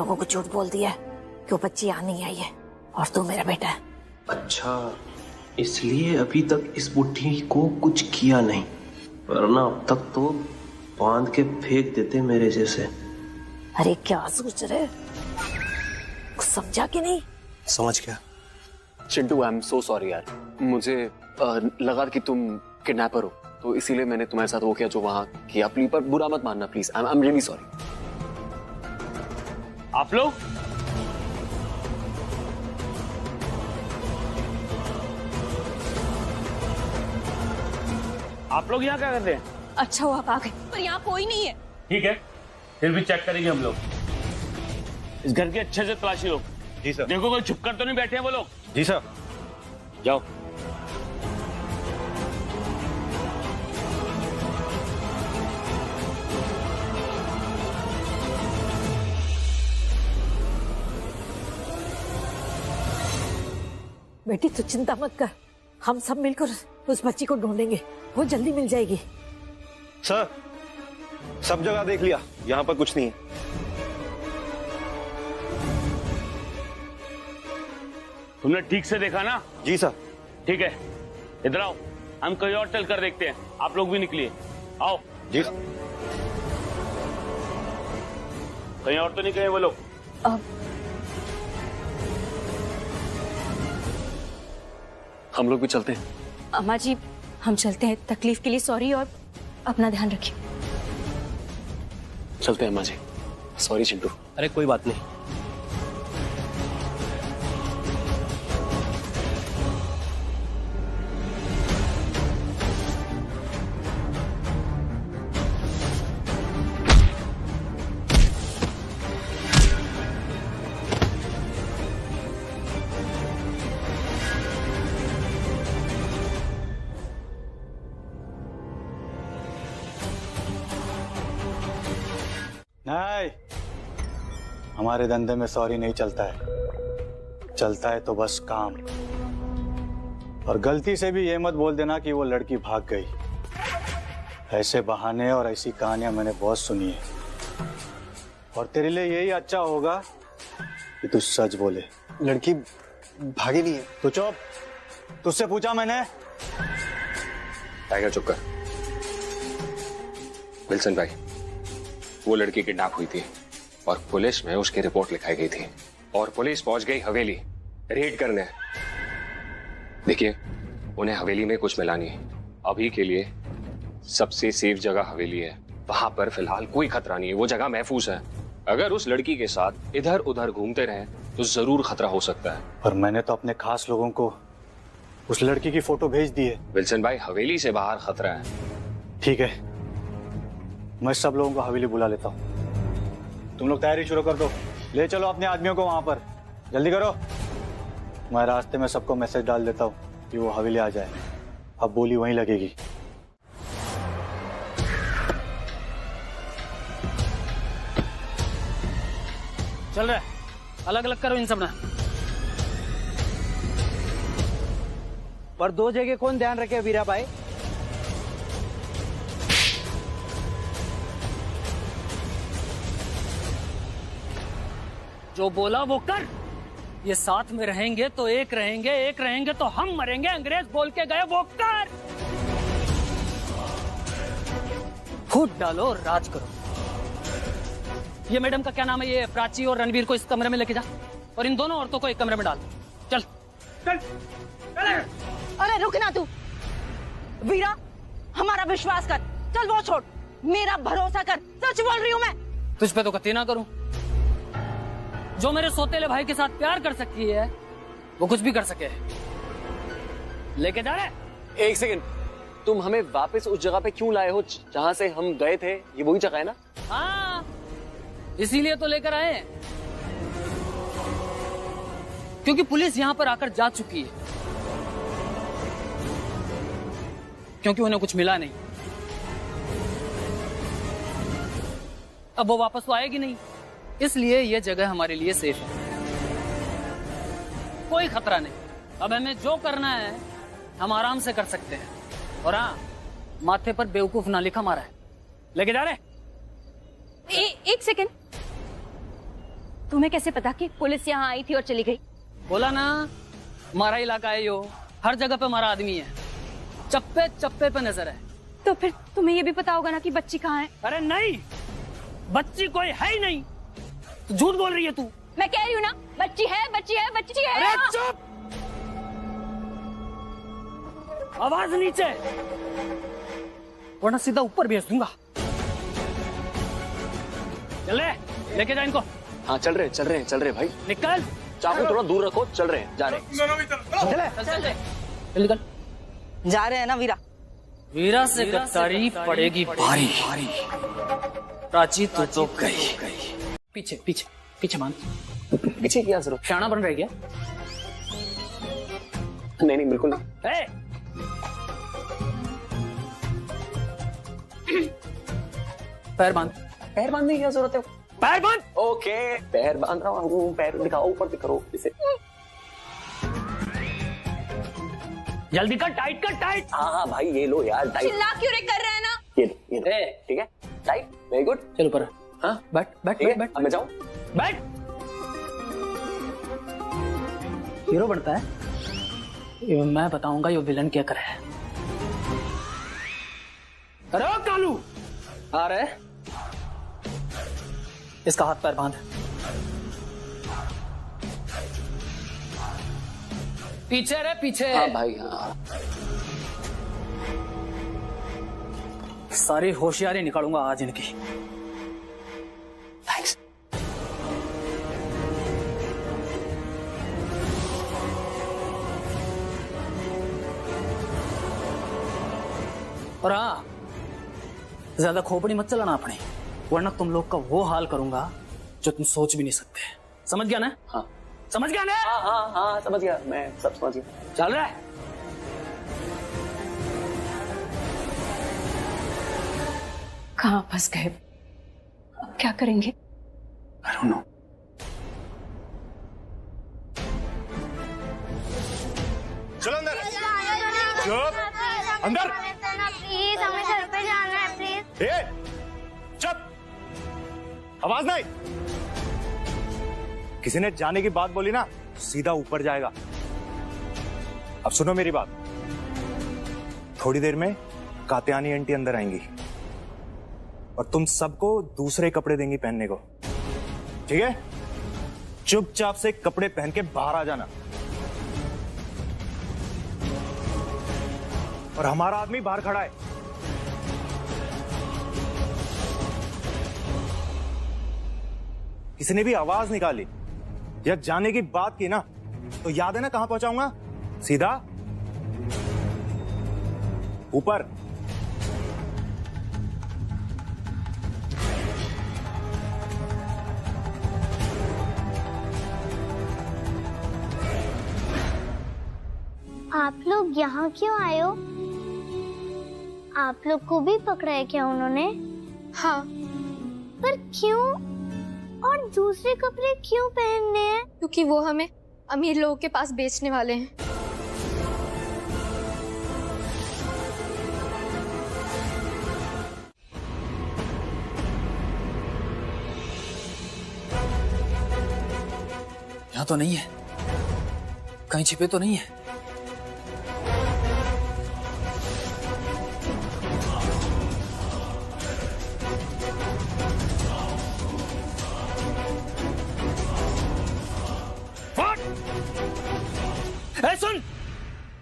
लोगों को झूठ बोल दिया कि वो बच्ची यहाँ नहीं आई है और तू मेरा बेटा है। अच्छा, इसलिए अभी तक इस बुढ़ी को कुछ किया नहीं, वरना अब तक तो बांध के फेंक देते मेरे जैसे। अरे क्या सोच रहे, कुछ समझा कि नहीं? समझ गया। Chintu, I am so sorry यार, मुझे लगा कि तुम किडनैपर हो, तो इसीलिए मैंने तुम्हारे साथ वो किया जो वहां किया। प्लीज, पर बुरा मत मानना please. I am really sorry. आप लोग यहाँ क्या कर रहे हैं? अच्छा हुआ आप आ गए, पर यहाँ कोई नहीं है। ठीक है, फिर भी चेक करेंगे हम लोग। इस घर की अच्छे से तलाशी लो। जी सर। देखो कोई छुप कर तो नहीं बैठे हैं वो लोग। जी सर। जाओ। बेटी तू चिंता मत कर, हम सब मिलकर उस बच्ची को ढूंढेंगे, वो जल्दी मिल जाएगी। सर, सब जगह देख लिया, यहाँ पर कुछ नहीं है। तुमने ठीक से देखा ना? जी सर। ठीक है, इधर आओ, हम कहीं और चल कर देखते हैं। आप लोग भी निकलिए, आओ। जी सर। कहीं और तो नहीं गए वो लोग? हम लोग भी चलते हैं। अम्मा जी, हम चलते हैं। तकलीफ के लिए सॉरी और अपना ध्यान रखिए। चलते हैं अम्मा जी। सॉरी चिंटू। अरे कोई बात नहीं। नहीं, हमारे धंधे में सॉरी नहीं चलता है, चलता है तो बस काम। और गलती से भी ये मत बोल देना कि वो लड़की भाग गई। ऐसे बहाने और ऐसी कहानियां मैंने बहुत सुनी है, और तेरे लिए यही अच्छा होगा कि तू सच बोले। लड़की भागी नहीं है। तू चुप, तुझसे पूछा मैंने। टाइगर चुप कर। विल्सन भाई, वो लड़की किडनैप हुई थी और पुलिस में उसकी रिपोर्ट लिखाई गई थी, और पुलिस पहुंच गई हवेली रेड करने। देखिए, उन्हें हवेली में कुछ मिला नहीं। अभी के लिए सबसे सेफ जगह हवेली है, वहां पर फिलहाल कोई खतरा नहीं है, वो जगह महफूज है। अगर उस लड़की के साथ इधर उधर घूमते रहे तो जरूर खतरा हो सकता है। पर मैंने तो अपने खास लोगों को उस लड़की की फोटो भेज दी है। विल्सन भाई, हवेली से बाहर खतरा है। ठीक है, मैं सब लोगों को हवेली बुला लेता हूँ। तुम लोग तैयारी शुरू कर दो, ले चलो अपने आदमियों को वहां पर, जल्दी करो। मैं रास्ते में सबको मैसेज डाल देता हूँ कि वो हवेली आ जाए। अब बोली वहीं लगेगी। चल रहा है, अलग अलग करो इन सब ना। पर दो जगह कौन ध्यान रखे वीरा भाई? जो बोला वो कर। ये साथ में रहेंगे तो एक रहेंगे, एक रहेंगे तो हम मरेंगे। अंग्रेज बोल के गए वो कर। फूट डालो, राज करो। ये मैडम का क्या नाम है, ये प्राची और रणवीर को इस कमरे में लेके जा, और इन दोनों औरतों को एक कमरे में डाल। चल चल। अरे रुक ना तू वीरा, हमारा विश्वास कर। चल वो छोड़, मेरा भरोसा कर। सच बोल रही हूँ मैं। तुझ पे तो कत्ती ना करूं। जो मेरे सोतेले भाई के साथ प्यार कर सकती है वो कुछ भी कर सके। लेके जा रहे। एक सेकंड, तुम हमें वापस उस जगह पे क्यों लाए हो जहां से हम गए थे? ये वही जगह है ना? हाँ, इसीलिए तो लेकर आए हैं, क्योंकि पुलिस यहां पर आकर जा चुकी है, क्योंकि उन्हें कुछ मिला नहीं। अब वो वापस तो आएगी नहीं, इसलिए ये जगह हमारे लिए सेफ है। कोई खतरा नहीं। अब हमें जो करना है हम आराम से कर सकते हैं। और हाँ, माथे पर बेवकूफ ना लिखा मारा है। लेके जा रहे। एक सेकंड, तुम्हें कैसे पता कि पुलिस यहाँ आई थी और चली गई? बोला ना, हमारा इलाका है यो, हर जगह पे हमारा आदमी है, चप्पे चप्पे पे नजर है। तो फिर तुम्हें ये भी पता होगा ना कि बच्ची कहाँ है? अरे नहीं, बच्ची कोई है ही नहीं, तो झूठ बोल रही है तू। मैं कह रही हूँ ना, बच्ची है, बच्ची है, बच्ची है। अरे चुप, आवाज नीचे, वरना सीधा ऊपर भेज दूंगा। चल रे, लेके जा इनको। हाँ चल रहे भाई। निकल, चाकू थोड़ा दूर रखो, चल रहे हैं, जा रहे हैं। चल निकल। जा रहे हैं ना वीरा? वीरा से गद्दारी पड़ेगी भारी। प्राची तू तो गई। पीछे पीछे पीछे मान। पीछे क्या जरूरत? शाना बन रही क्या? नहीं बिल्कुल नहीं। ए! पैर बांध। पैर बांधने की क्या जरूरत है? पैर बांध। ओके, पैर बांध रहा हूँ। पैर दिखाओ, ऊपर दिखाओ इसे। जल्दी कर, टाइट कर, टाइट। हाँ भाई, ये लो यार टाइट। चिल्ला क्यों रे कर रहा है ना? ये ठीक है, टाइट, वेरी गुड। चल ऊपर। हाँ बैठ बैठ ठीक है, बैठ अब मैं जाऊँ? बैठ। हीरो बनता है, ये मैं बताऊंगा ये विलन क्या करे। अरे ओ कालू, आ रहे, इसका हाथ पैर बांध। पीछे रे पीछे। हाँ भाई हाँ। सारी होशियारी निकालूंगा आज इनकी। थैंक्स। और हाँ, ज्यादा खोपड़ी मत चलाना अपनी, वरना तुम लोग का वो हाल करूंगा जो तुम सोच भी नहीं सकते। समझ गया ना? हाँ समझ गया ना? हाँ समझ गया, मैं सब समझ गया। चल रहा है। कहाँ फंस गए? अब क्या करेंगे? I don't know. चलो अंदर। चुप, अंदर। प्लीज हमें घर पे जाना है, प्लीज। ए, चुप, आवाज नहीं। किसी ने जाने की बात बोली ना, सीधा ऊपर जाएगा। अब सुनो मेरी बात, थोड़ी देर में कात्यायनी आंटी अंदर आएंगी और तुम सबको दूसरे कपड़े देंगी पहनने को, ठीक है? चुपचाप से कपड़े पहन के बाहर आ जाना और हमारा आदमी बाहर खड़ा है। किसी ने भी आवाज निकाली या जाने की बात की ना, तो याद है ना कहां पहुंचाऊंगा? सीधा ऊपर। आप लोग यहाँ क्यों आए हो? आप लोग को भी पकड़ा है क्या उन्होंने? हाँ। पर क्यों? और दूसरे कपड़े क्यों पहनने हैं? क्योंकि वो हमें अमीर लोगों के पास बेचने वाले हैं। यहाँ तो नहीं है, कहीं छिपे तो नहीं है। ए सुन,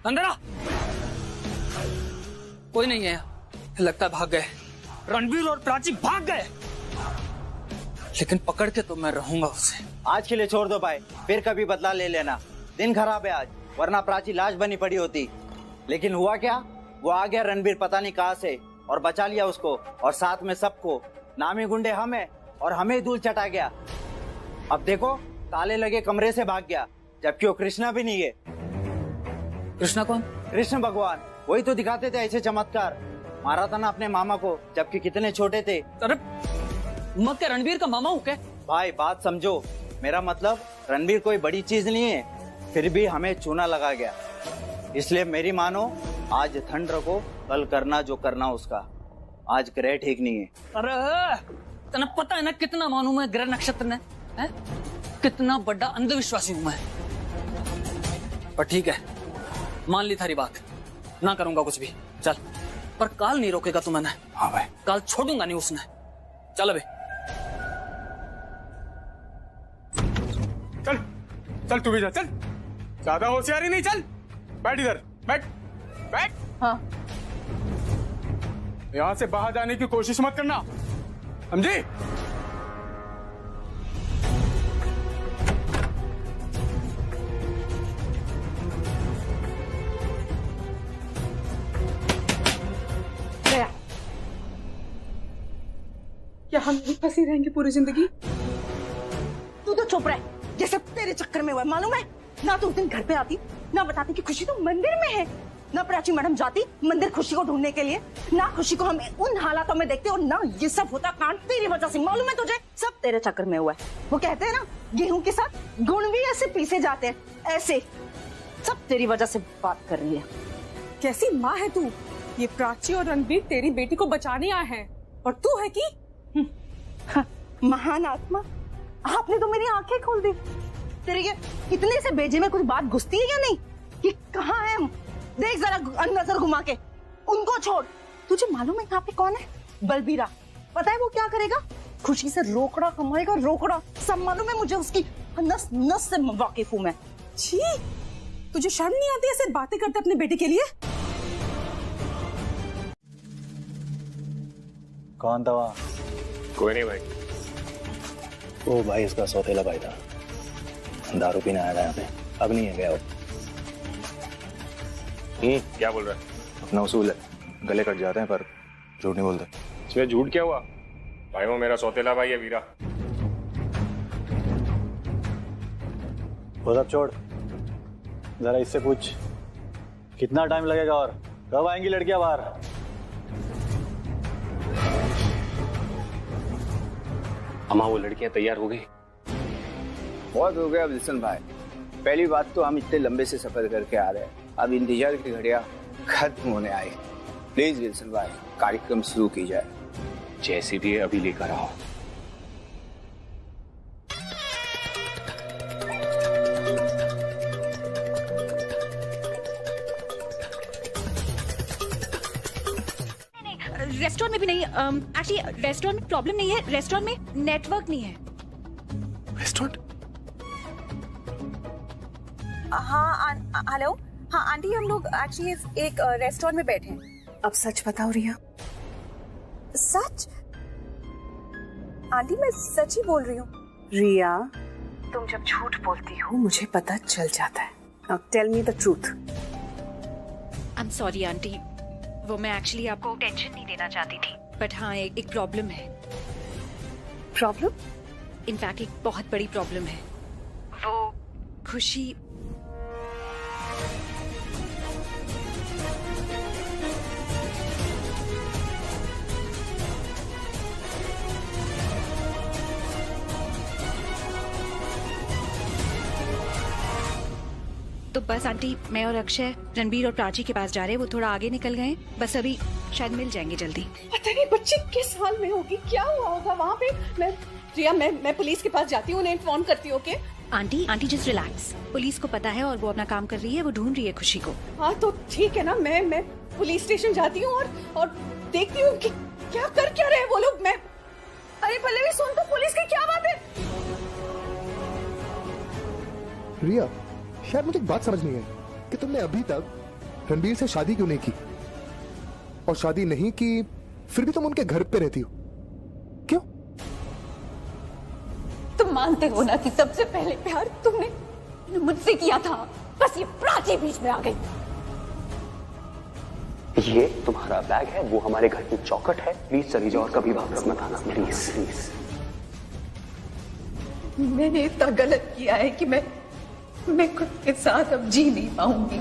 अंदर आ। कोई नहीं है, लगता है भाग गए। रणबीर और प्राची भाग गए, लेकिन पकड़ के तो मैं रहूंगा उसे। आज के लिए छोड़ दो भाई, फिर कभी बदला ले लेना। दिन खराब है आज, वरना प्राची लाश बनी पड़ी होती। लेकिन हुआ क्या, वो आ गया रणबीर पता नहीं कहां से और बचा लिया उसको और साथ में सबको। नामी गुंडे हम है और हमें धूल चटा गया। अब देखो, ताले लगे कमरे से भाग गया, जबकि वो कृष्णा भी नहीं है। कृष्णा कौन? कृष्ण भगवान, वही तो दिखाते थे ऐसे चमत्कार। मारा था ना अपने मामा को, जबकि कितने छोटे थे। अरे मत के रणबीर का मामा हूँ क्या? भाई बात समझो, मेरा मतलब रणबीर कोई बड़ी चीज नहीं है, फिर भी हमें चूना लगा गया। इसलिए मेरी मानो, आज ठंड रखो, कल करना जो करना उसका। आज ग्रह ठीक नहीं है। अरे तने पता है ना कितना मानू मैं ग्रह नक्षत्र ने? है? कितना बड़ा अंधविश्वासी हूं मैं। पर ठीक है, मान ली थारी बात, ना करूंगा कुछ भी। चल, पर काल नहीं रोकेगा तू मैंने। हाँ भाई। काल छोड़ूंगा नहीं उसने। चल अबे। चल चल, तू भी जा, चल। ज्यादा होशियारी नहीं, चल। बैठ इधर, बैठ बैठ। हाँ। यहाँ से बाहर जाने की कोशिश मत करना, समझी? क्या हम भी फंसी रहेंगे पूरी जिंदगी? तू तो चुप रह, जैसे तेरे चक्कर में हुआ है, मालूम है? ना तो उस दिन घर पे आती, ना बताती कि खुशी तो मंदिर में है, ना प्राची मैडम जाती मंदिर खुशी को ढूंढने के लिए, ना खुशी को हम उन हालातों में देखते, और ना ये सब होता कांड तेरी वजह से। मालूम है तुझे? सब तेरे चक्कर में हुआ है। वो कहते हैं ना, गेहूं के साथ गुण भी ऐसे पीसे जाते हैं, ऐसे सब तेरी वजह से बात कर रही है। कैसी माँ है तू? ये प्राची और रणबीर तेरी बेटी को बचाने आए हैं, और तू है कि महान आत्मा, आपने तो मेरी आंखें खोल दी। तेरे ये इतने से बेजे में कुछ बात घुसती है या नहीं? कि कहाँ है हम? देख जरा नजर घुमा के, उनको छोड़। तुझे मालूम है यहाँ पे कौन है? बलबीरा। पता है वो क्या करेगा? खुशी से रोकड़ा कमाएगा, रोकड़ा। सब मालूम है मुझे, उसकी नस नस से वाकिफ हूँ मैं। छी, तुझे शर्म नहीं आती ऐसे बातें करते अपने बेटे के लिए? कौन था वहाँ? कोई नहीं भाई। ओ भाई, इसका सौतेला भाई था, दारू पीने आया था यहाँ पे, अब नहीं है गया वो। क्या बोल रहा है? अपना उसूल है, गले कट जाते हैं पर झूठ नहीं बोलते। इसमें झूठ क्या हुआ भाई? वो मेरा सौतेला भाई है वीरा। वो सब छोड़, जरा इससे पूछ कितना टाइम लगेगा और कब आएंगी लड़कियां बाहर? अम्मा, वो लड़कियां तैयार हो गई? बहुत हो गया विल्सन भाई। पहली बात तो हम इतने लंबे से सफर करके आ रहे हैं, अब इंतजार की घड़ियां खत्म होने आई। प्लीज विल्सन भाई, कार्यक्रम शुरू की जाए। जैसी भी है अभी लेकर आओ। रेस्टोरेंट में भी नहीं। एक्चुअली रेस्टोरेंट में प्रॉब्लम नहीं है, रेस्टोरेंट में नेटवर्क नहीं है। रेस्टोरेंट? हाँ हेलो। हाँ आंटी, हम लोग एक्चुअली एक रेस्टोरेंट में बैठे हैं। अब सच बताओ रिया। सच? आंटी मैं सच ही बोल रही हूँ। रिया, तुम जब झूठ बोलती हो मुझे पता चल जाता है। Now tell me the truth. I am sorry aunty, वो मैं एक्चुअली आपको टेंशन नहीं देना चाहती थी, बट हाँ एक प्रॉब्लम है। प्रॉब्लम? इनफैक्ट एक बहुत बड़ी प्रॉब्लम है। वो खुशी तो बस आंटी, मैं और अक्षय रणबीर और प्राची के पास जा रहे हैं। वो थोड़ा आगे निकल गए, बस अभी शायद मिल जाएंगे जल्दी। पता नहीं बच्ची किस हाल में होगी, क्या हुआ होगा वहाँ पे। मैं पुलिस के पास जाती हूँ, उन्हें इन्फॉर्म करती हूँ। Okay aunty just relax. Police को पता है और वो अपना काम कर रही है, वो ढूंढ रही है खुशी को। हाँ तो ठीक है ना, मैं पुलिस स्टेशन जाती हूँ और देखती हूँ कि क्या रहे हैं वो लोग। मैं अरे पल्लवी सुन, तो पुलिस की क्या बात है? रिया, शायद मुझे एक बात समझ नहीं आई कि तुमने अभी तक रणबीर से शादी क्यों नहीं की, और शादी नहीं की फिर भी तुम उनके घर पे रहती हो, क्यों? तुम मानते हो ना कि सबसे पहले प्यार तुमने मुझसे किया था, बस ये प्राची बीच में आ गई। ये तुम्हारा बैग है, वो हमारे घर की चौखट है। प्लीज चली जाओ और कभी वापस मत आना, प्लीज प्लीज। मैंने इतना गलत किया है कि मैं खुद के साथ अब जी नहीं पाऊंगी।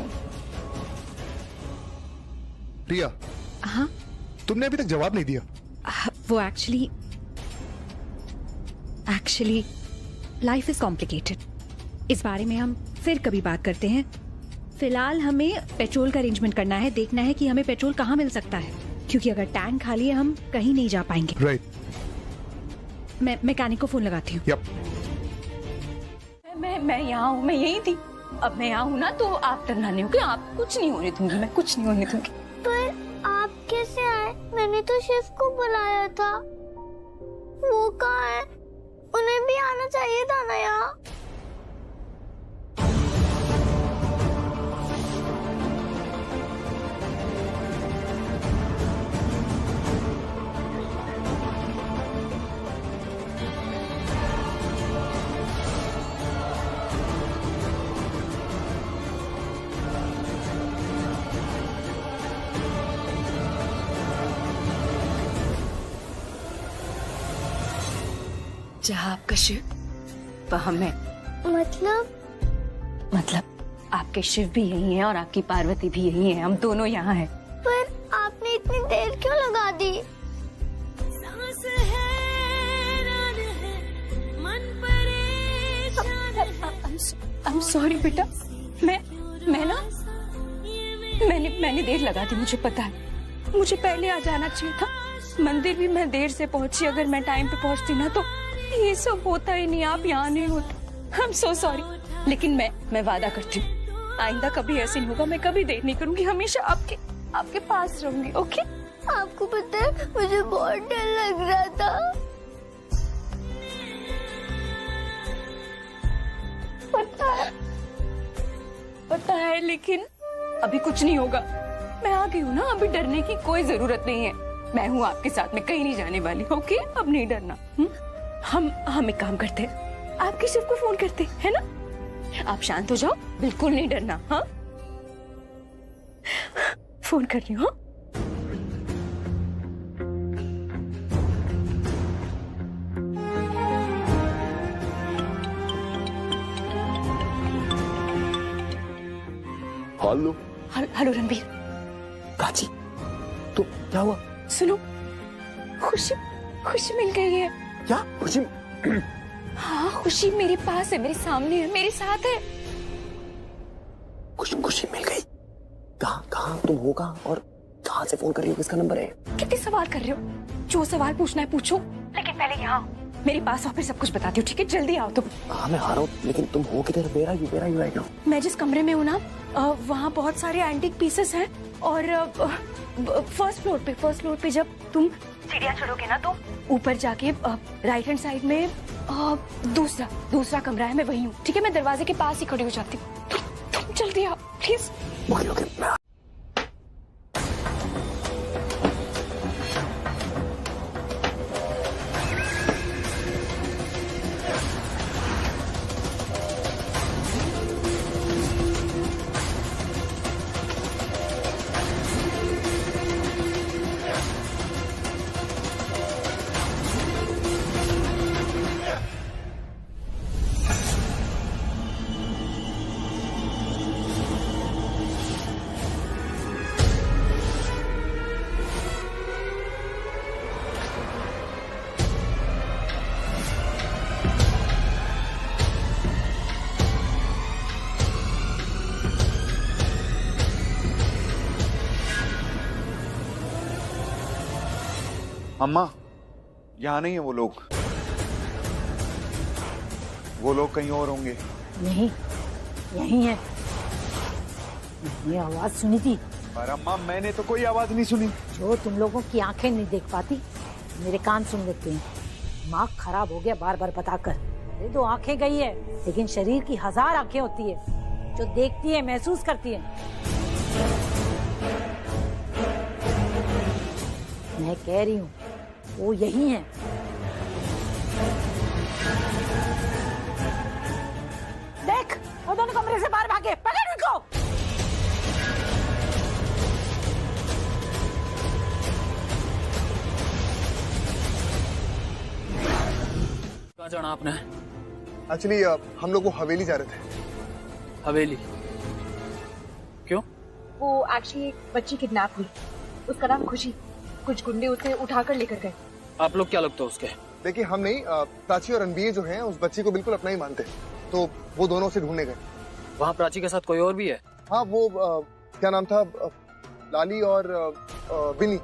रिया, हाँ तुमने अभी तक जवाब नहीं दिया। वो एक्चुअली लाइफ इज कॉम्प्लिकेटेड। इस बारे में हम फिर कभी बात करते हैं। फिलहाल हमें पेट्रोल का अरेंजमेंट करना है, देखना है कि हमें पेट्रोल कहाँ मिल सकता है, क्योंकि अगर टैंक खाली है हम कहीं नहीं जा पाएंगे। राइट। मैं मैकेनिक को फोन लगाती हूँ। यप। मैं यहाँ हूँ, मैं यही थी। अब मैं यहाँ हूँ ना, तो आप डरना नहीं होगी, आप कुछ नहीं होने दूंगी, मैं कुछ नहीं होने दूंगी। पर आप कैसे आए? मैंने तो शिव को बुलाया था, वो कहाँ है? उन्हें भी आना चाहिए था ना यहाँ। जहाँ आपका शिव वहाँ मैं। मतलब आपके शिव भी यही है और आपकी पार्वती भी यही है, हम दोनों यहाँ हैं। पर आपने इतनी देर क्यों लगा दी? I'm sorry बेटा, मैंने देर लगा दी, मुझे पता है। मुझे पहले आ जाना चाहिए था, मंदिर भी मैं देर से पहुंची। अगर मैं टाइम पे पहुंचती ना तो ये सब होता ही नहीं, आप यहाँ नहीं होते। I'm so sorry, लेकिन मैं वादा करती हूँ आइंदा कभी ऐसे नहीं होगा, मैं कभी देर नहीं करूंगी, हमेशा आपके पास रहूंगी। ओके? आपको पता है मुझे बहुत डर लग रहा था। पता है, लेकिन अभी कुछ नहीं होगा। मैं आ गई हूँ ना, अभी डरने की कोई जरूरत नहीं है। मैं हूँ आपके साथ में, कहीं नहीं जाने वाली। ओके? अब नहीं डरना। हम एक काम करते हैं, आपके शिव को फोन करते हैं ना? आप शांत हो जाओ, बिल्कुल नहीं डरना। हाँ, फोन कर रही हूँ। Hello hello Ranbir. काची, तो क्या हुआ? सुनो, खुशी मिल गई है। क्या खुशी? हाँ, खुशी मेरे पास है, मेरे सामने है, मेरे साथ है। खुशी मिल गई? कहाँ तुम हो? कहाँ और कहाँ से फोन कर रही हो? किसका नंबर है? कितने सवाल कर रहे हो? जो सवाल पूछना है पूछो, लेकिन पहले यहाँ मेरे पास आओ, फिर सब कुछ बताती हूँ। ठीक है, जल्दी आओ तुम। हाँ मैं आ रहा हूँ, लेकिन तुम हो किधर? Where are you right now? मैं जिस कमरे में हूँ ना, वहाँ बहुत सारे एंटीक पीसेस हैं और फर्स्ट फ्लोर पे जब तुम सीढ़ियाँ चढ़ोगे ना तो ऊपर जाके राइट हैंड साइड में दूसरा कमरा है, मैं वही हूँ। ठीक है, मैं दरवाजे के पास ही खड़ी हो जाती हूँ। तुम जल्दी आओ प्लीज। ओके अम्मा, यहाँ नहीं है वो लोग कहीं और होंगे। नहीं, यही है। मैंने आवाज सुनी थी। पर अम्मा, मैंने तो कोई आवाज नहीं सुनी। जो तुम लोगों की आंखें नहीं देख पाती, मेरे कान सुन लेते हैं। दिमाग खराब हो गया बार बार बताकर। ये तो आंखें गई है, लेकिन शरीर की 1000 आंखें होती है जो देखती है, महसूस करती है। मैं कह रही हूँ वो यही है। देख, वो दोनों कमरे से बाहर भागे, पकड़ उनको। कहाँ जाना आपने? एक्चुअली हम लोग वो हवेली जा रहे थे। हवेली? क्यों? वो एक्चुअली एक बच्ची किडनैप हुई, उसका नाम खुशी। कुछ गुंडे उसे उठाकर लेकर गए। आप लोग क्या लगते हो उसके? देखिए, हम नहीं, प्राची और रणबीर जो हैं उस बच्ची को बिल्कुल अपना ही मानते, तो वो दोनों उसे ढूंढने गए। वहाँ प्राची के साथ कोई और भी है? हाँ, वो क्या नाम था, लाली और बिनी,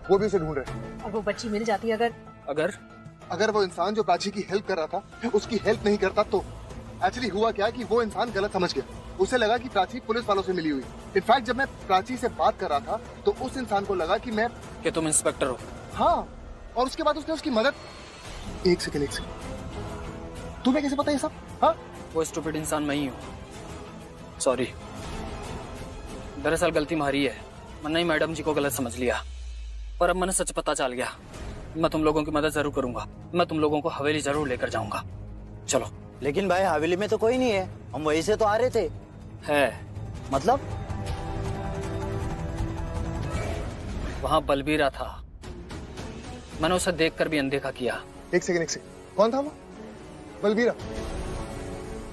वो भी उसे ढूंढ रहे हैं। और वो बच्ची मिल जाती अगर वो इंसान जो प्राची की हेल्प कर रहा था उसकी हेल्प नहीं करता तो एक्चुअली हुआ क्या कि वो इंसान गलत समझ गया। उसे लगा कि प्राची पुलिस वालों से मिली हुई। इनफैक्ट जब मैं प्राची से बात कर रहा था तो उस इंसान को लगा कि तुम इंस्पेक्टर हो। हाँ, और उसके बाद उसने उसकी मदद। एक सेकंड, तुम्हें कैसे पता ये सब? हाँ, वो स्टूपिड इंसान मैं ही हूँ। सॉरी, दरअसल गलती हमारी है। मैंने ही मैडम जी को गलत समझ लिया, पर अब मैंने सच पता चल गया। मैं तुम लोगों की मदद जरूर करूंगा। मैं तुम लोगों को हवेली जरूर लेकर जाऊंगा। चलो। लेकिन भाई हवेली में तो कोई नहीं है, हम वहीं से तो आ रहे थे। है मतलब? वहां बलबीरा था, मैंने उसे देखकर भी अनदेखा किया। एक सेकंड, कौन था वो? बलबीरा?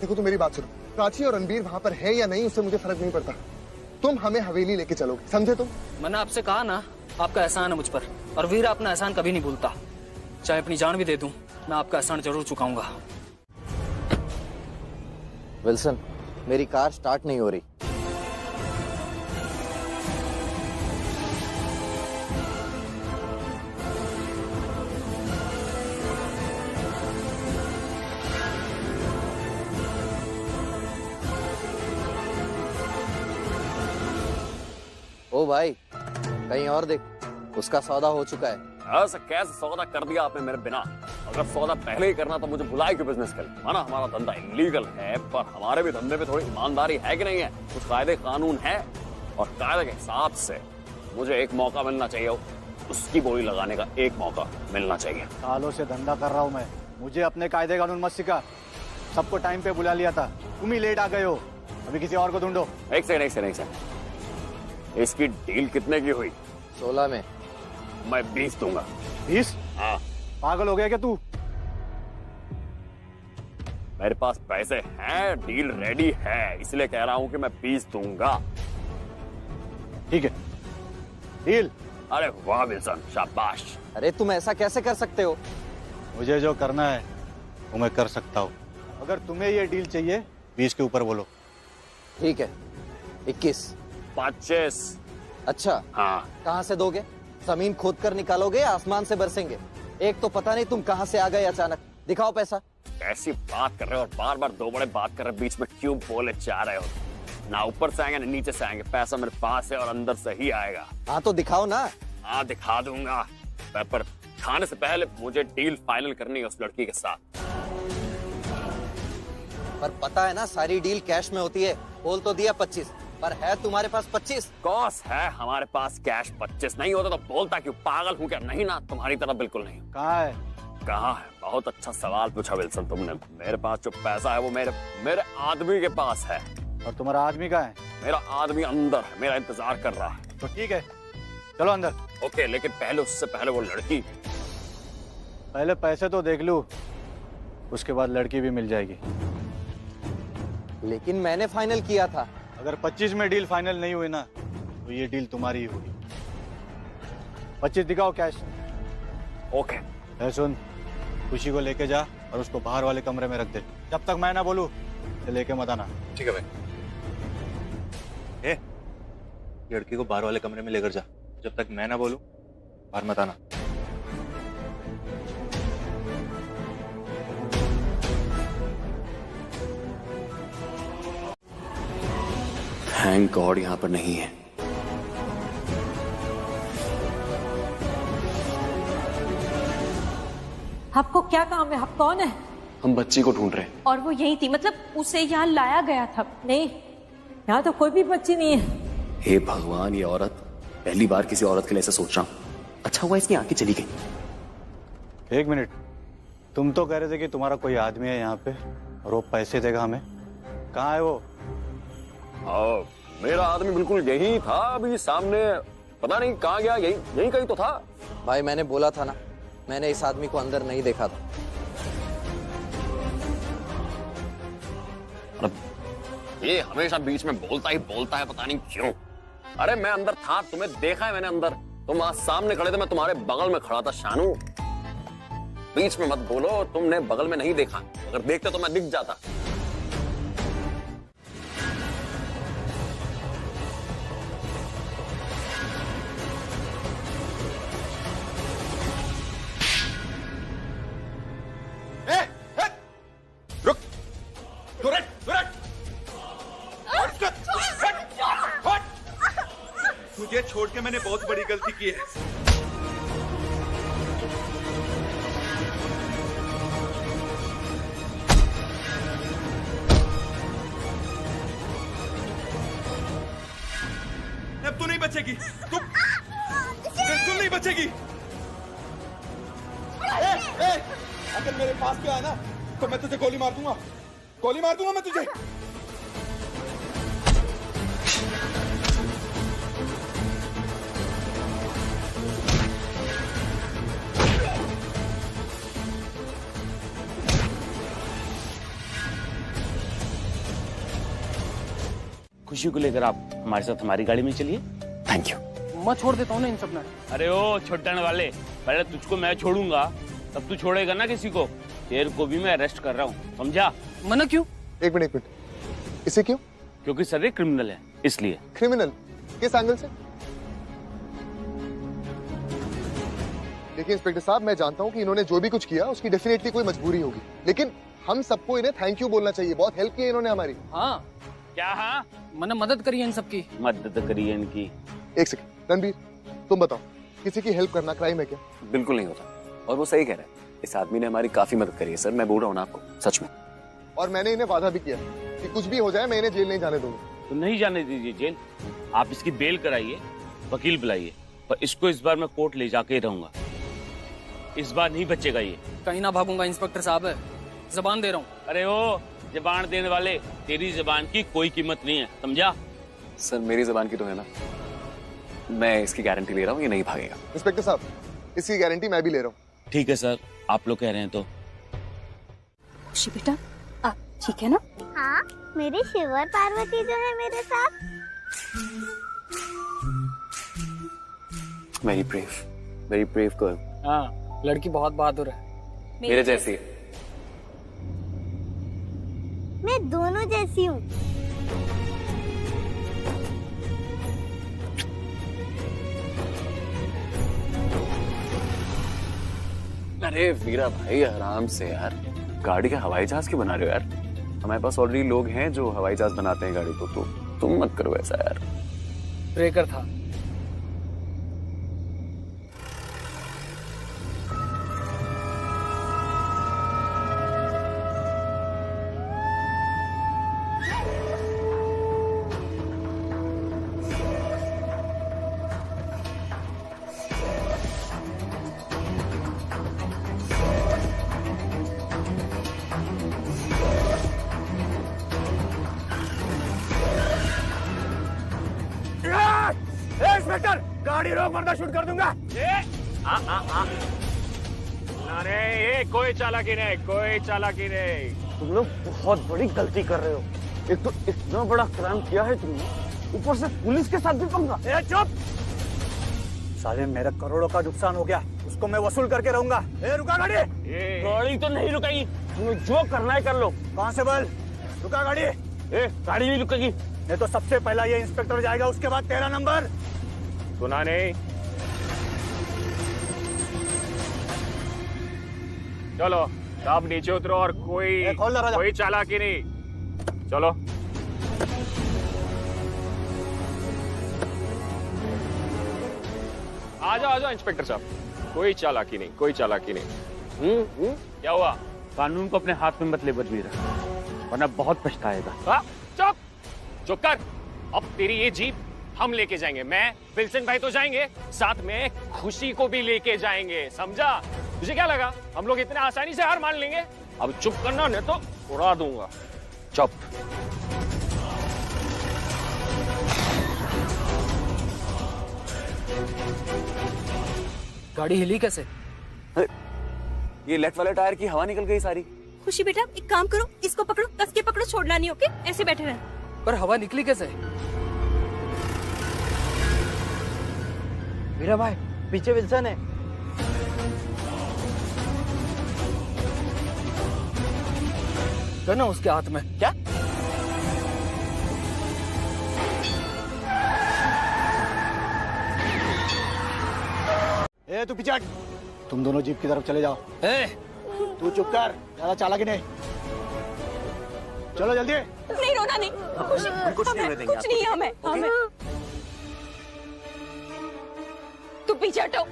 देखो, तुम मेरी बात सुनो। प्राची और रणबीर वहां पर है या नहीं उससे मुझे फर्क नहीं पड़ता। तुम हमें हवेली लेके चलोगे, समझे तुम? मैंने आपसे कहा ना, आपका एहसान है मुझ पर, और वीर अपना एहसान कभी नहीं भूलता। चाहे अपनी जान भी दे दूं, मैं आपका एहसान जरूर चुकाऊंगा। विल्सन, मेरी कार स्टार्ट नहीं हो रही। ओ भाई, कहीं और देख, उसका सौदा हो चुका है। ऐसा कैसे सौदा कर दिया आपने मेरे बिना? अगर सौदा पहले ही करना तो मुझे बुलाए क्यों बिजनेस कर? माना हमारा धंधा इलीगल है, पर हमारे भी धंधे पे थोड़ी ईमानदारी है कि नहीं है? कुछ कायदे कानून है, और कायदे के हिसाब से मुझे एक मौका मिलना चाहिए। उसकी बोली लगाने का एक मौका मिलना चाहिए। सालों से धंधा कर रहा हूँ मैं, मुझे अपने कायदे कानून मत सिखा। सबको टाइम पे बुला लिया था, तुम ही लेट आ गए हो। अभी किसी और को ढूंढो। एक सेकंड। इसकी डील कितने की हुई? 16 में। मैं 20 दूंगा। 20? हाँ। पागल हो गया क्या तू? मेरे पास पैसे हैं, डील रेडी है, इसलिए कह रहा हूं कि मैं 20 दूंगा। ठीक है, डील। अरे वाह विल्सन, शाबाश। अरे तुम ऐसा कैसे कर सकते हो? मुझे जो करना है वो मैं कर सकता हूँ। अगर तुम्हें ये डील चाहिए 20 के ऊपर बोलो। ठीक है, 21। 25। अच्छा, हाँ। कहाँ से दोगे? जमीन खोद कर निकालोगे या आसमान से बरसेंगे? एक तो पता नहीं तुम कहाँ से आ गए अचानक। दिखाओ पैसा। कैसी बात कर रहे हो, और बार बार दो बड़े बात कर रहे हो, बीच में क्यों बोले जा रहे हो? ना ऊपर से आएंगे ना नीचे से आएंगे, पैसा मेरे पास है और अंदर से ही आएगा। हाँ तो दिखाओ ना। हाँ दिखा दूंगा, पर खाने से पहले मुझे डील फाइनल करनी है उस लड़की के साथ। पर पता है ना, सारी डील कैश में होती है। बोल तो दिया 25, पर है तुम्हारे पास 25? कॉस है हमारे पास कैश 25। नहीं होता तो बोलता क्यों? पागल हूँ क्या? नहीं ना, तुम्हारी तरह बिल्कुल नहीं। कहाँ है? कहाँ है? बहुत अच्छा सवाल पूछा विल्सन तुमने। मेरे पास जो पैसा है वो मेरे आदमी के पास है। और तुम्हारा आदमी कहाँ है? मेरा आदमी अंदर है, मेरा इंतजार कर रहा है। तो ठीक है, चलो अंदर। ओके, लेकिन उससे पहले वो लड़की। पहले पैसे तो देख लूं, उसके बाद लड़की भी मिल जाएगी। लेकिन मैंने फाइनल किया था। अगर 25 में डील फाइनल नहीं हुई ना, तो ये डील तुम्हारी ही होगी। 25 दिखाओ कैश। ओके। सुन, खुशी को लेके जा और उसको बाहर वाले कमरे में रख दे। जब तक मैं ना बोलूं तो लेके मत आना। ठीक है भाई। लड़की को बाहर वाले कमरे में लेकर जा, जब तक मैं ना बोलूं बाहर मत आना। थैंक गॉड यहां पर नहीं है। आपको क्या काम है? आप कौन है? हम बच्ची को ढूंढ रहे हैं। और वो यही थी, मतलब उसे यहाँ लाया गया था। नहीं, यहाँ तो कोई भी बच्ची नहीं है। हे भगवान, ये औरत, पहली बार किसी औरत के लिए ऐसा सोच रहा हूँ। अच्छा हुआ इसकी आंखें चली गई। 1 मिनट, तुम तो कह रहे थे कि तुम्हारा कोई आदमी है यहाँ पे और वो पैसे देगा हमें। कहाँ है वो? मेरा आदमी बिल्कुल यही था, अभी सामने। पता नहीं कहाँ गया, यही कहीं तो था। भाई मैंने बोला था ना, मैंने इस आदमी को अंदर नहीं देखा था। ये हमेशा बीच में बोलता है, पता नहीं क्यों। अरे मैं अंदर था, तुम्हें देखा है मैंने अंदर। तुम आज सामने खड़े थे, मैं तुम्हारे बगल में खड़ा था। शानू, बीच में मत बोलो। तुमने बगल में नहीं देखा, अगर देखते तो मैं दिख जाता। मैंने बहुत बड़ी गलती की है। अब तू नहीं बचेगी, तू बिल्कुल नहीं बचेगी। अगर मेरे पास भी आया ना तो मैं तुझे गोली मार दूंगा मैं तुझे। खुशी को लेकर आप हमारे साथ हमारी गाड़ी में चलिए। Thank you. मैं छोड़ देता हूँ ना इन सब में। अरे ओ छोटन वाले, पहले तुझको मैं छोड़ूंगा तब तू छोड़ेगा ना किसी को। तेरे को भी मैं अरेस्ट कर रहा हूँ, समझा? मना क्यों? एक मिनट इसे क्यों? क्योंकि सर ये क्रिमिनल है, इसलिए। क्रिमिनल किस एंगल से? देखिए इंस्पेक्टर साहब, मैं जानता हूँ कि इन्होंने जो भी कुछ किया उसकी डेफिनेटली कोई मजबूरी होगी, लेकिन हम सबको इन्हें थैंक यू बोलना चाहिए। बहुत हेल्प की इन्होंने हमारी। हाँ क्या? हाँ मैंने मदद करी है इन सबकी। मदद करी है इनकी। एक सेकंड रणबीर, तुम बताओ, किसी की हेल्प करना क्राइम है क्या? बिल्कुल नहीं होता, और वो सही कह रहा है। इस आदमी ने हमारी काफी मदद करी है सर, मैं बोल रहा हूँ ना आपको, सच में। और मैंने इन्हें वादा भी किया कि कुछ भी हो जाए मैं इन्हें जेल नहीं जाने दूंगा। तो नहीं जाने दीजिए जेल, आप इसकी बेल कराइए, वकील बुलाइए, पर इसको इस बार मैं कोर्ट ले जाके रहूंगा। इस बार नहीं बचेगा ये। कहीं ना भागूंगा इंस्पेक्टर साहब, जबान दे रहा हूँ। अरे ओ जबान देने वाले, तेरी जबान की कोई कीमत नहीं है, समझा? सर मेरी जबान की तो है ना, मैं इसकी गारंटी ले रहा हूँ, ये नहीं भागेगा। इंस्पेक्टर साहब, इसकी गारंटी मैं भी ले रहा हूँ। ठीक है सर, आप लोग कह रहे हैं तो। खुशी बेटा, आप ठीक है ना? हाँ, मेरी शिव और पार्वती जो है मेरे साथ। Very brave girl. हाँ, लड़की बहुत बहादुर है, मेरे जैसी है। मैं दोनों जैसी हूँ। अरे वीरा भाई आराम से यार, गाड़ी का हवाई जहाज क्यों बना रहे हो यार? हमारे पास ऑलरेडी लोग हैं जो हवाई जहाज बनाते हैं गाड़ी को, तो तुम मत करो ऐसा यार। ब्रेकर था। इंस्पेक्टर, गाड़ी रोक वरना शूट कर दूंगा। अरे ये कोई चालाकी नहीं, कोई चालाकी नहीं। तुम लोग बहुत बड़ी गलती कर रहे हो। एक तो इतना बड़ा क्राइम किया है तुमने, ऊपर से पुलिस के साथ भी पंगा। चुप साले, मेरा करोड़ों का नुकसान हो गया, उसको मैं वसूल करके रहूंगा। रुका गाड़ी। गाड़ी तो नहीं रुकेगी, तुम्हें जो करना है कर लो। कहाँ से बोल? रुका गाड़ी। गाड़ी नहीं रुकेगी। नहीं तो सबसे पहला ये इंस्पेक्टर जाएगा, उसके बाद तेरा नंबर। सुना नहीं? चलो अब नीचे उतरो और कोई चालाकी नहीं। चलो आ जाओ इंस्पेक्टर साहब, कोई चालाकी नहीं, कोई चालाकी नहीं। क्या हुआ? कानून को अपने हाथ में मत ले बलबीर, वरना बहुत पछताएगा। चुप कर। अब तेरी ये जीप हम लेके जाएंगे, मैं विल्सन भाई तो जाएंगे, साथ में खुशी को भी लेके जाएंगे, समझा? तुझे क्या लगा हम लोग इतने आसानी से हार मान लेंगे? अब चुप करना, नहीं तो उड़ा दूंगा। चुप। गाड़ी हिली कैसे? ये लेफ्ट वाले टायर की हवा निकल गई सारी। खुशी बेटा, एक काम करो, इसको पकड़ो, कस के पकड़ो, छोड़ना नहीं, ओके? ऐसे बैठे रहना। पर हवा निकली कैसे? वीरा भाई, पीछे विल्सन है। गन उसके हाथ में। क्या? तू पीछे हट। तुम दोनों जीप की तरफ चले जाओ। तू चुप कर, ज्यादा चालाकी नहीं। चलो जल्दी। नहीं, रोना नहीं। कुछ नहीं होने देंगे। कुछ नहीं है हमें। तू पीछे हटो,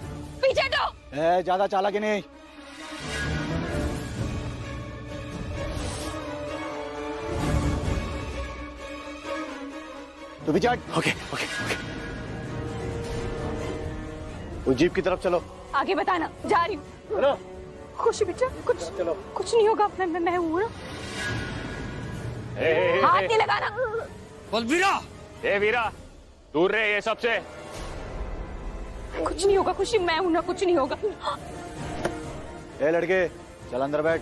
पीछे हटो। ज्यादा चालाकी नहीं। तो पीछे हट। Okay okay okay. वो जीप की तरफ चलो। आगे बताना, जा रही हूँ। चलो। खुशी बेटा, कुछ नहीं होगा, मैं हूँ ना। हाथ नहीं लगाना। बोल वीरा। ए वीरा, दूर रहे ये सबसे। कुछ नहीं होगा खुशी, मैं हूं ना, कुछ नहीं होगा। ए लड़के, चल अंदर बैठ।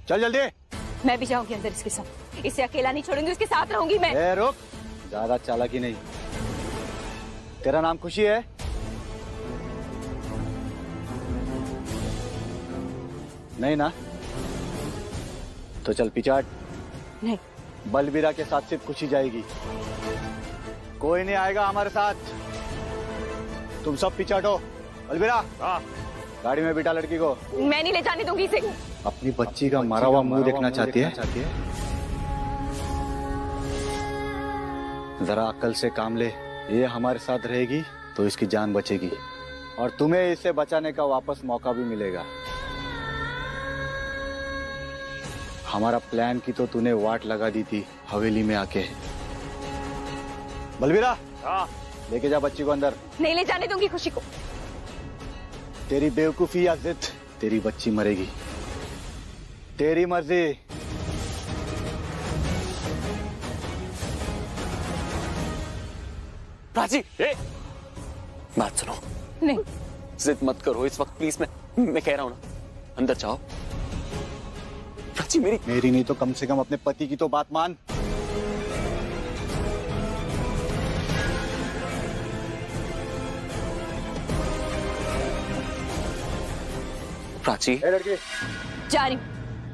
चल जल्दी। मैं भी जाऊंगी अंदर इसके साथ, इसे अकेला नहीं छोड़ूंगी, उसके साथ रहूंगी मैं। ए रुक, ज्यादा चालाकी नहीं। तेरा नाम खुशी है? नहीं ना? तो चल पीछे हट। नहीं। बलबीरा के साथ सिर्फ खुशी जाएगी, कोई नहीं आएगा हमारे साथ। तुम सब पीछे हटो। बलबीरा, गाड़ी में बिठा लड़की को। मैं नहीं ले जाने दूंगी इसे। अपनी बच्ची का मरा हुआ मुंह देखना चाहती है? जरा अक्ल से काम ले। ये हमारे साथ रहेगी तो इसकी जान बचेगी, और तुम्हें इसे बचाने का वापस मौका भी मिलेगा। हमारा प्लान की तो तूने वाट लगा दी थी हवेली में आके। बलबीरा, लेके जा बच्ची को अंदर। नहीं ले जाने दूंगी खुशी को। तेरी बेवकूफी या जिद, तेरी बच्ची मरेगी। तेरी मर्जी। प्राची, बात सुनो। नहीं। जिद मत करो इस वक्त प्लीज, मैं कह रहा हूं ना, अंदर जाओ। प्राची मेरी नहीं तो कम से कम अपने पति की तो बात मान। प्राची, लड़की जा रही हूँ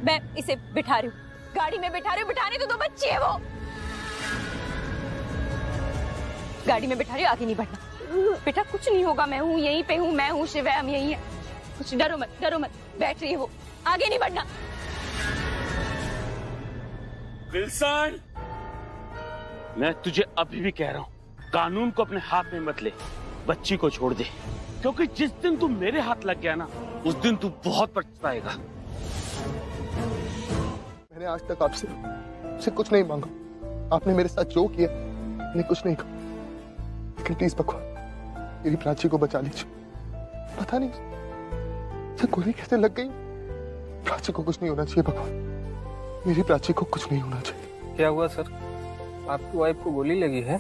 मैं, इसे बिठा रही हूँ, गाड़ी में बिठा रही हूँ। बिठाने तो दो, बच्ची है वो। गाड़ी में बिठा रही हूँ, आगे नहीं बढ़ना। बेटा कुछ नहीं होगा, मैं हूँ, यहीं पे हूँ, मैं हूँ, शिवा हम यहीं है। कुछ डरो मत, डरो मत। बैठ रही है वो, आगे नहीं बढ़ना। विल्सन, मैं तुझे अभी भी कह रहा हूँ, कानून को अपने हाथ में मत ले, बच्ची को छोड़ दे, क्योंकि जिस दिन तू मेरे हाथ लग गया ना, उस दिन तू बहुत पछताएगा। मैंने आज तक आपसे कुछ नहीं मांगा। आपने मेरे साथ जो किया, मैंने कुछ नहीं कहा। लेकिन प्लीज भगवान, मेरी प्राची को बचा लीजिए। पता नहीं उसे गोली कैसे लग गई। प्राची को कुछ नहीं होना चाहिए भगवान, मेरी प्राची को कुछ नहीं होना चाहिए। क्या हुआ सर? आपकी वाइफ को गोली लगी है?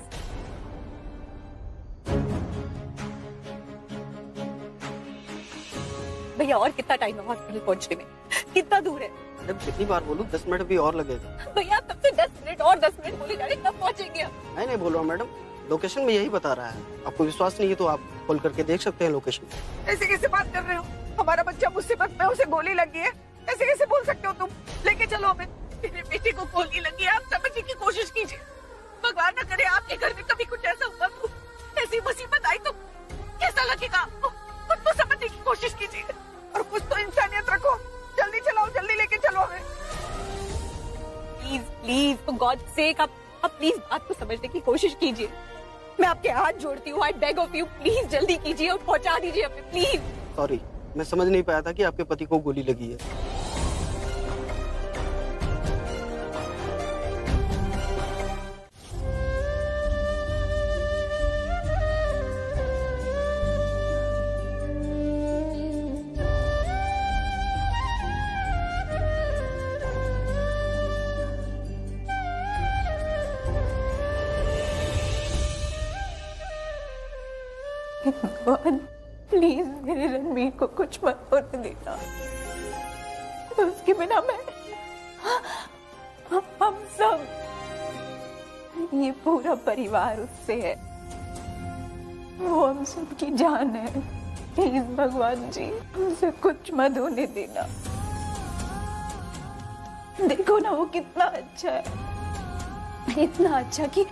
भैया और कितना टाइम है हॉस्पिटल पहुंचने में? कितना दूर है? मैडम कितनी बार बोलूं, 10 मिनट भी और लगेगा। भैया तब से 10 मिनट और 10 मिनट बोले जा रहे, कब पहुंचेंगे हम? नहीं बोल रहा हूँ मैडम, लोकेशन में यही बता रहा है। आपको विश्वास नहीं है तो आप कॉल करके देख सकते हैं लोकेशन। ऐसे कैसे बात कर रहे हो? हमारा बच्चा मुसीबत में, उसे गोली लगी है, ऐसे कैसे बोल सकते हो तुम? लेके चलो हमें। मेरे बेटे को गोली लगी है, आप समझने की कोशिश कीजिए। भगवान न करे आपके घर में कभी कुछ ऐसा हुआ तो, ऐसी मुसीबत आई तो कैसा लगेगा आपको? खुद को समझने की कोशिश कीजिए और कुछ तो इंसानियत रखो। जल्दी चलाओ, जल्दी लेके चलो हमें। Please please for God sake, आप प्लीज बात को समझने की कोशिश कीजिए। मैं आपके हाथ जोड़ती हूँ, I beg of you, please जल्दी कीजिए और पहुंचा दीजिए हमें प्लीज। सॉरी, मैं समझ नहीं पाया था कि आपके पति को गोली लगी है। भगवान प्लीज मेरे रणवीर को कुछ मत होने देना। उसके बिना मैं, हम सब, ये पूरा परिवार उससे है, वो हम सबकी जान है। प्लीज भगवान जी हमसे कुछ मत होने देना। देखो ना वो कितना अच्छा है, इतना अच्छा कि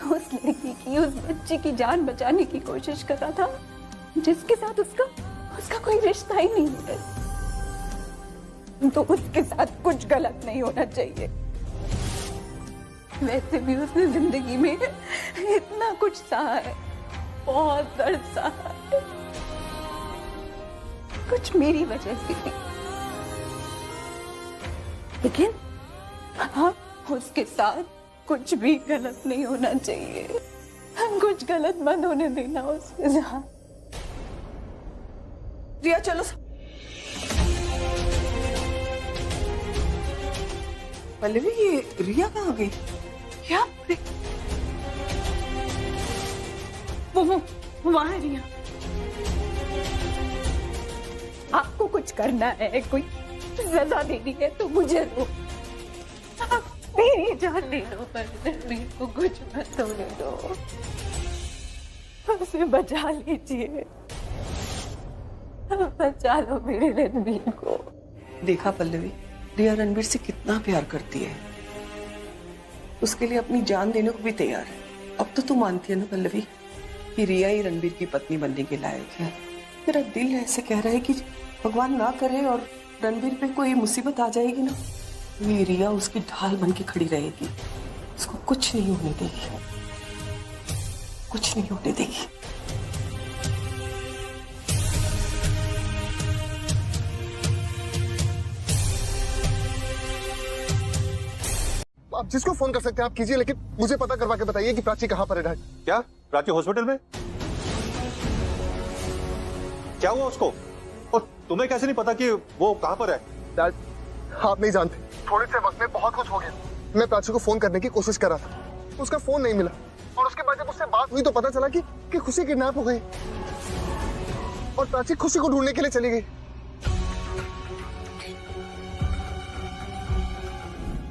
उस लड़की की, उस बच्ची की जान बचाने की कोशिश कर रहा था जिसके साथ उसका कोई रिश्ता ही नहीं है। तो उसके साथ कुछ गलत नहीं होना चाहिए। वैसे भी उसने जिंदगी में इतना कुछ सहा है, बहुत दर्द सहा है, कुछ मेरी वजह से भी। लेकिन हाँ, उसके साथ कुछ भी गलत नहीं होना चाहिए, कुछ गलत मत होने देना उसके साथ। रिया चलो। पल्लवी, ये रिया कहाँ गई? क्या? वो वहाँ है रिया। आपको कुछ करना है, कोई सजा देनी है तो मुझे दो, मेरी जान ले लो, पर रणबीर को कुछ मत होने दो, उसे बचा लीजिए, बचा लो मेरे रणबीर को। देखा पल्लवी, रिया रणबीर से कितना प्यार करती है, उसके लिए अपनी जान देने को भी तैयार है। अब तो तू मानती है ना पल्लवी कि रिया ही रणबीर की पत्नी बनने के लायक है। मेरा दिल ऐसे कह रहा है कि भगवान ना करे और रणबीर पे कोई मुसीबत आ जाएगी ना, ये रिया उसकी ढाल बन के खड़ी रहेगी, उसको कुछ नहीं होने देगी, कुछ नहीं होने देगी। आप जिसको फोन कर सकते हैं आप कीजिए, लेकिन मुझे पता करवा के बताइए कि प्राची कहाँ पर है। डैड, क्या प्राची हॉस्पिटल में? क्या हुआ उसको? और तुम्हें कैसे नहीं पता कि वो कहाँ पर है? डैड, आप नहीं जानते, थोड़े से वक्त में बहुत कुछ हो गया। मैं प्राची को फोन करने की कोशिश कर रहा था, उसका फोन नहीं मिला, और उसके बाद जब उससे बात हुई तो पता चला कि खुशी किडनैप हो गई और प्राची खुशी को ढूंढने के लिए चली गई।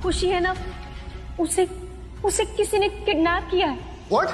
खुशी है ना, उसे किसी ने किडनैप किया है। What?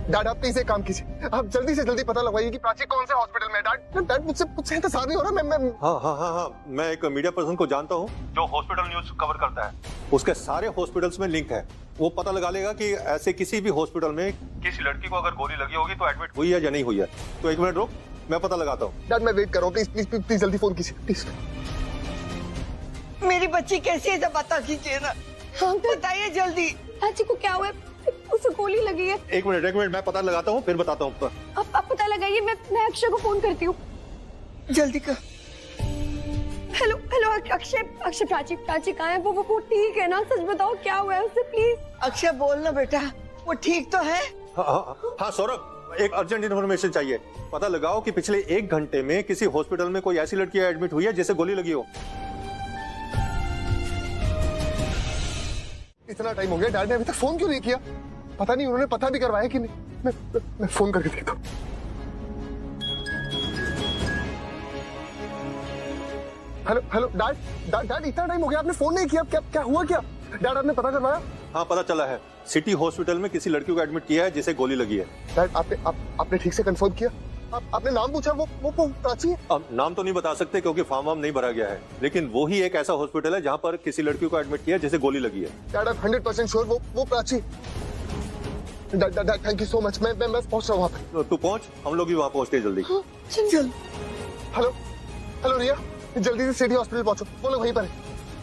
डैड, आप प्लीज एक काम कीजिए, आप जल्दी से जल्दी पता लगवाइए कि प्राची कौन से हॉस्पिटल में है। डैड, मुझसे इंतजार नहीं हो रहा। मैं हाँ, मैं एक मीडिया पर्सन को जानता हूँ जो हॉस्पिटल न्यूज कवर करता है, उसके सारे हॉस्पिटल्स में लिंक है। वो पता लगा लेगा कि ऐसे किसी भी हॉस्पिटल में किसी लड़की को अगर गोली लगी होगी तो एडमिट हुई है या नहीं हुई है। तो एक मिनट रुक, मैं पता लगाता हूँ। डैड, मैं वेट कर रहा हूँ, प्लीज जल्दी फोन कीजिए प्लीज। मेरी बच्ची कैसी है जब पता कीजिए ना, बताइए जल्दी। प्राची को क्या हुआ है? उसे गोली लगी है। एक मिनट, मैं पता लगाता हूँ फिर बताता हूँ। आप पता लगाइए, मैं अक्षय को फोन करती हूँ। जल्दी कर। हेलो अक्षय, प्राची कहाँ है? वो ठीक है ना? सच बताओ क्या हुआ है उसे, प्लीज। अक्षय बोलना बेटा, वो ठीक तो है? हाँ सौरभ, एक अर्जेंट इन्फॉर्मेशन चाहिए। पता लगाओ कि पिछले 1 घंटे में किसी हॉस्पिटल में कोई ऐसी लड़की एडमिट हुई है जिसे गोली लगी हो। इतना टाइम हो गया, डैड ने अभी तक फोन क्यों नहीं किया? पता नहीं उन्होंने पता भी करवाया कि नहीं। मैं फोन करके देखता हूँ। हेलो डैड, इतना टाइम हो गया, आपने फोन नहीं किया, क्या हुआ? क्या डैड, आपने पता करवाया? हाँ, पता चला है, सिटी हॉस्पिटल में किसी लड़की को एडमिट किया है जिसे गोली लगी है। डैड, आपने ठीक से कंफर्म किया? आपने नाम पूछा? वो प्राची है? अब नाम तो नहीं बता सकते क्योंकि फॉर्म वार्म नहीं भरा गया है, लेकिन वो ही एक ऐसा हॉस्पिटल है जहाँ पर किसी लड़की को एडमिट किया है जिसे गोली लगी है। डैड, आप 100% श्योर वो Prachi? Dad, thank you so much. मैं पहुंच रहा हूँ वहाँ पे। तू पहुंच, हम लोग भी वहाँ पहुँचते हैं जल्दी। चल। हेलो रिया, जल्दी से सिटी हॉस्पिटल पहुंचो, वो लोग वहीं पर है।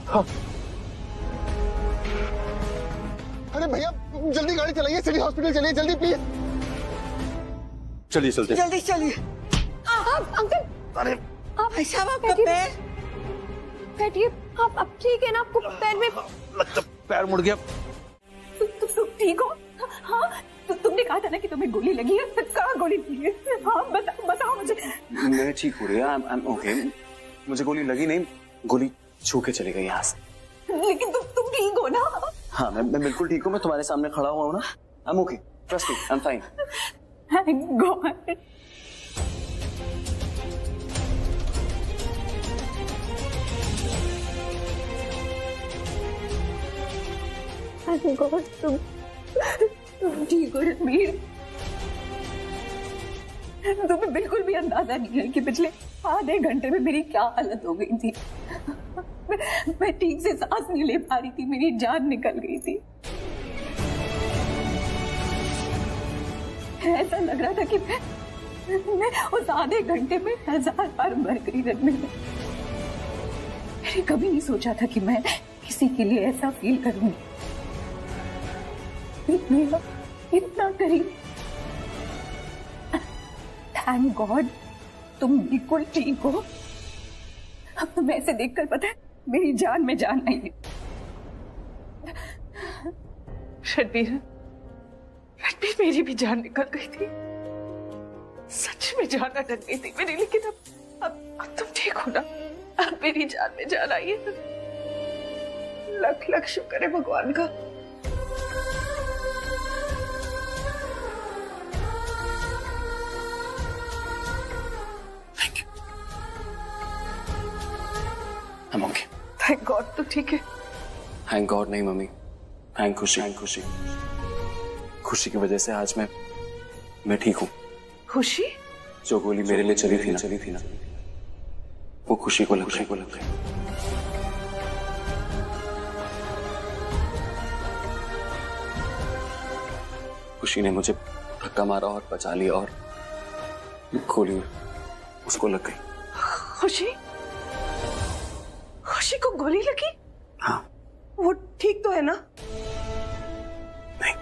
हाँ। अरे भैया, जल्दी गाड़ी चलाइए, सिटी हॉस्पिटल चलिए जल्दी प्लीज। चलिए चलते। जल्दी चलिए। अंकल, अरे भाई साहब, आपका पैर बैठिए। आप ठीक है ना? आपको पैर में लगता पैर मुड़ गया। तुम ठीक हो? हाँ, तुमने कहा था ना कि तुम्हें गोली लगी है, कहाँ गोली लगी है? हाँ, बताओ मुझे। मैं ठीक हूँ रिया, आई एम ओके। मुझे गोली लगी नहीं, गोली छू के चली गई यहाँ से। लेकिन तुम ठीक हो ना? हाँ, मैं बिल्कुल ठीक हूँ, मैं तुम्हारे सामने खड़ा हुआ हूँ ना। I am okay, trust me, I am fine. Thank God. Thank God, तुम ठीक हो रणबीर। तुम्हें बिल्कुल भी अंदाजा नहीं है कि पिछले आधे घंटे में मेरी क्या हालत हो गई थी। मैं ठीक से सांस नहीं ले पा रही थी, मेरी जान निकल गई थी। ऐसा लग रहा था कि मैं उस आधे घंटे में 1000 बार मर गई। रणबीर, मैंने कभी नहीं सोचा था कि मैं किसी के लिए ऐसा फील करूंगी। मेरा इतना करीब। थैंक गॉड तुम बिल्कुल ठीक हो। अब तो मैं ऐसे देखकर पता है मेरी जान में जान आई है। रणबीर, मेरी भी जान निकल गई थी, सच में जान अटक गई थी मेरी, लेकिन अब तुम ठीक हो ना? अब मेरी जान में जान आई है। लख लख शुक्र है भगवान का। I'm okay. थैंक गॉड तो ठीक है। थैंक गॉड नहीं मम्मी, थैंक खुशी। खुशी खुशी की वजह से आज मैं ठीक हूँ। खुशी? जो गोली मेरे लिए चली थी ना वो खुशी को लग गई। खुशी ने मुझे धक्का मारा और बचा लिया और गोली उसको लग गई। खुशी को गोली लगी? हाँ। वो ठीक तो है ना? नहीं,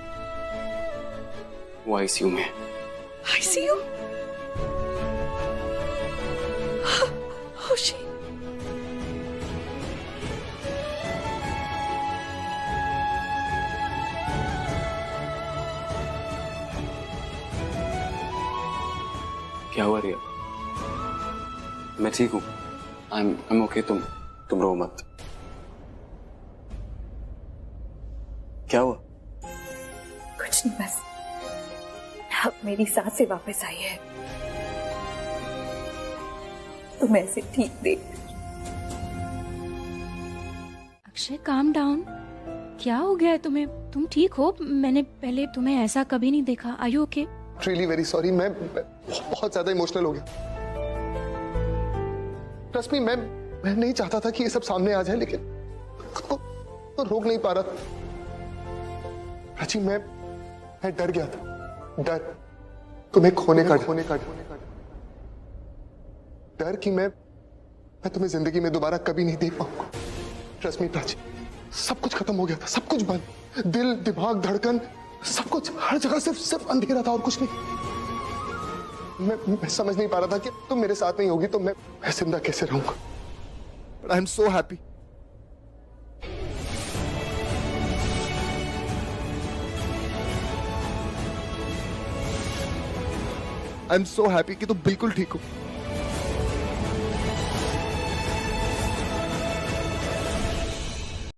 वो आईसीयू में। आईसीयू? खुशी, क्या हुआ रिया? मैं ठीक हूँ। I'm okay। तुम रो मत। क्या हुआ? कुछ नहीं, बस अब मेरी सांसें वापस आई है। तुम ऐसे ठीक देख। अक्षय काम डाउन, क्या हो गया है तुम्हें? तुम ठीक हो? मैंने पहले तुम्हें ऐसा कभी नहीं देखा। Are you okay? Really very sorry, मैं बहुत ज्यादा इमोशनल हो गया। ट्रस्ट मी, मैं नहीं चाहता था कि ये सब सामने आ जाए, लेकिन तो रोक नहीं पा रहा था। प्राची, मैं डर गया था। डर तुम्हें खोने का डर कि मैं तुम्हें जिंदगी में दोबारा कभी नहीं देख पाऊंगा। ट्रस्ट मी प्राची, सब कुछ खत्म हो गया था, सब कुछ बंद। दिल, दिमाग, धड़कन, सब कुछ, हर जगह सिर्फ अंधेरा था और कुछ नहीं। मैं समझ नहीं पा रहा था कि तुम मेरे साथ नहीं होगी तो मैं जिंदा कैसे रहूंगा। But I'm so happy. I'm so happy कि तुम बिल्कुल ठीक हो।